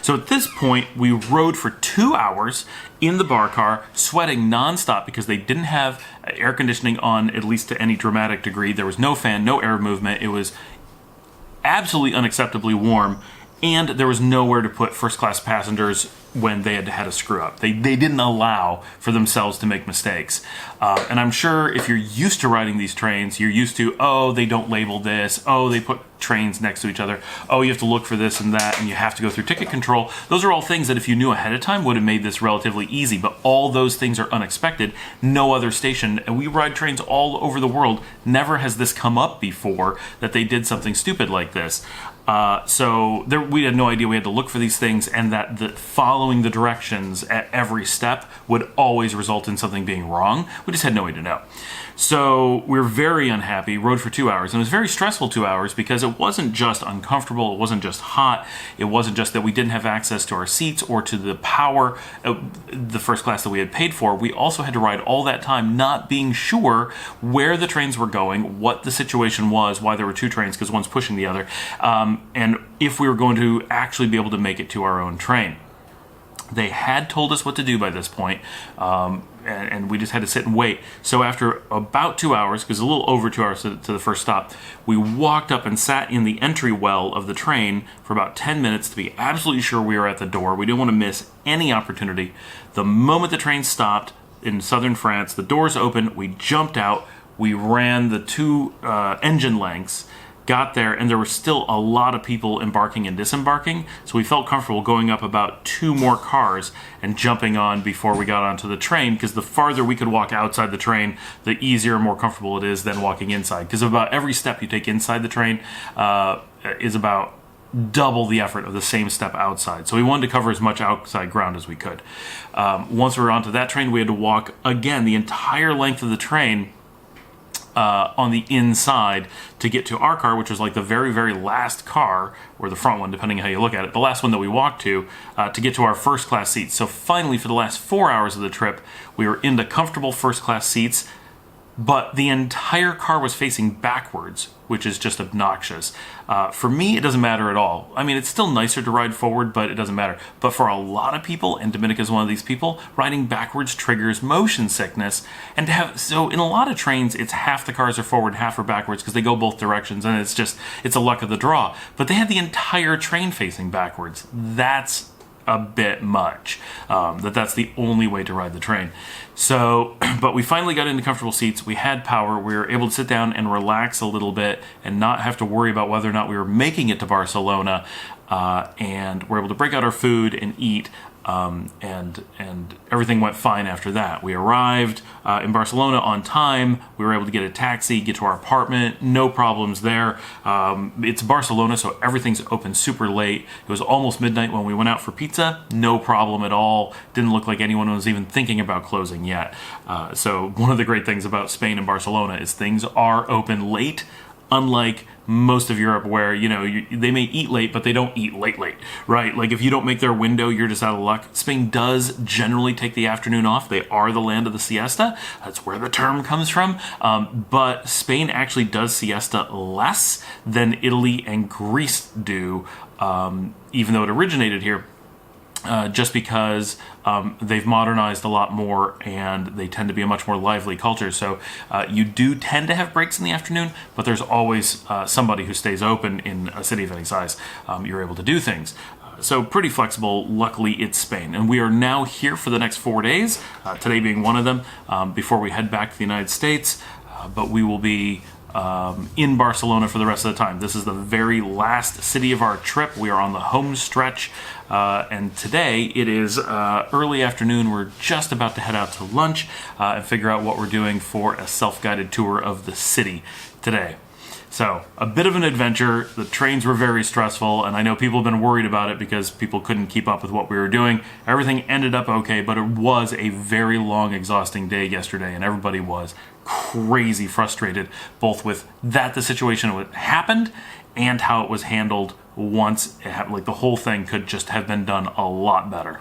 So at this point, we rode for 2 hours in the bar car, sweating nonstop because they didn't have air conditioning on, at least to any dramatic degree. There was no fan, no air movement. It was absolutely unacceptably warm, and there was nowhere to put first-class passengers when they had a screw up. They didn't allow for themselves to make mistakes. And I'm sure if you're used to riding these trains, you're used to, oh, they don't label this, oh, they put trains next to each other, oh, you have to look for this and that, and you have to go through ticket control. Those are all things that if you knew ahead of time would have made this relatively easy, but all those things are unexpected. No other station, and we ride trains all over the world, never has this come up before, that they did something stupid like this. We had no idea we had to look for these things, and that following the directions at every step would always result in something being wrong. We just had no way to know. So we were very unhappy, rode for 2 hours, and it was a very stressful 2 hours because it wasn't just uncomfortable, it wasn't just hot, it wasn't just that we didn't have access to our seats or to the power, the first class that we had paid for. We also had to ride all that time not being sure where the trains were going, what the situation was, why there were two trains because one's pushing the other, and if we were going to actually be able to make it to our own train. They had told us what to do by this point, and we just had to sit and wait. So after about 2 hours, because a little over 2 hours to the first stop, we walked up and sat in the entry well of the train for about 10 minutes to be absolutely sure we were at the door. We didn't want to miss any opportunity. The moment the train stopped in southern France, the doors opened, we jumped out, we ran the two engine lengths, got there, and there were still a lot of people embarking and disembarking, so we felt comfortable going up about 2 more cars and jumping on before we got onto the train, because the farther we could walk outside the train, the easier and more comfortable it is than walking inside, because about every step you take inside the train is about double the effort of the same step outside. So we wanted to cover as much outside ground as we could. Once we were onto that train, we had to walk again the entire length of the train on the inside to get to our car, which was like the very, very last car, or the front one, depending on how you look at it, the last one that we walked to get to our first class seats. So finally, for the last 4 hours of the trip, we were into comfortable first class seats, but the entire car was facing backwards, which is just obnoxious. For me, it doesn't matter at all. I mean, it's still nicer to ride forward, but it doesn't matter. But for a lot of people, and Domenica's one of these people, riding backwards triggers motion sickness. And so in a lot of trains, it's half the cars are forward, half are backwards, because they go both directions, and it's a luck of the draw. But they had the entire train facing backwards. That's a bit much. That's the only way to ride the train. So, but we finally got into comfortable seats. We had power. We were able to sit down and relax a little bit and not have to worry about whether or not we were making it to Barcelona. And we're able to break out our food and eat. And everything went fine after that. We arrived in Barcelona on time. We were able to get a taxi, get to our apartment, no problems there. It's Barcelona, so everything's open super late. It was almost midnight when we went out for pizza. No problem at all. Didn't look like anyone was even thinking about closing yet. So one of the great things about Spain and Barcelona is things are open late, unlike most of Europe where, they may eat late, but they don't eat late, right? Like if you don't make their window, you're just out of luck. Spain does generally take the afternoon off. They are the land of the siesta. That's where the term comes from. But Spain actually does siesta less than Italy and Greece do, even though it originated here. Just because they've modernized a lot more and they tend to be a much more lively culture. So you do tend to have breaks in the afternoon, but there's always somebody who stays open in a city of any size. You're able to do things. So pretty flexible. Luckily, it's Spain. And we are now here for the next 4 days, today being one of them, before we head back to the United States. But we will be in Barcelona for the rest of the time. This is the very last city of our trip. We are on the home stretch, and today it is early afternoon. We're just about to head out to lunch and figure out what we're doing for a self-guided tour of the city today. So, a bit of an adventure. The trains were very stressful, and I know people have been worried about it because people couldn't keep up with what we were doing. Everything ended up okay, but it was a very long, exhausting day yesterday, and everybody was crazy frustrated, both with the situation happened and how it was handled once it happened. Like, the whole thing could just have been done a lot better.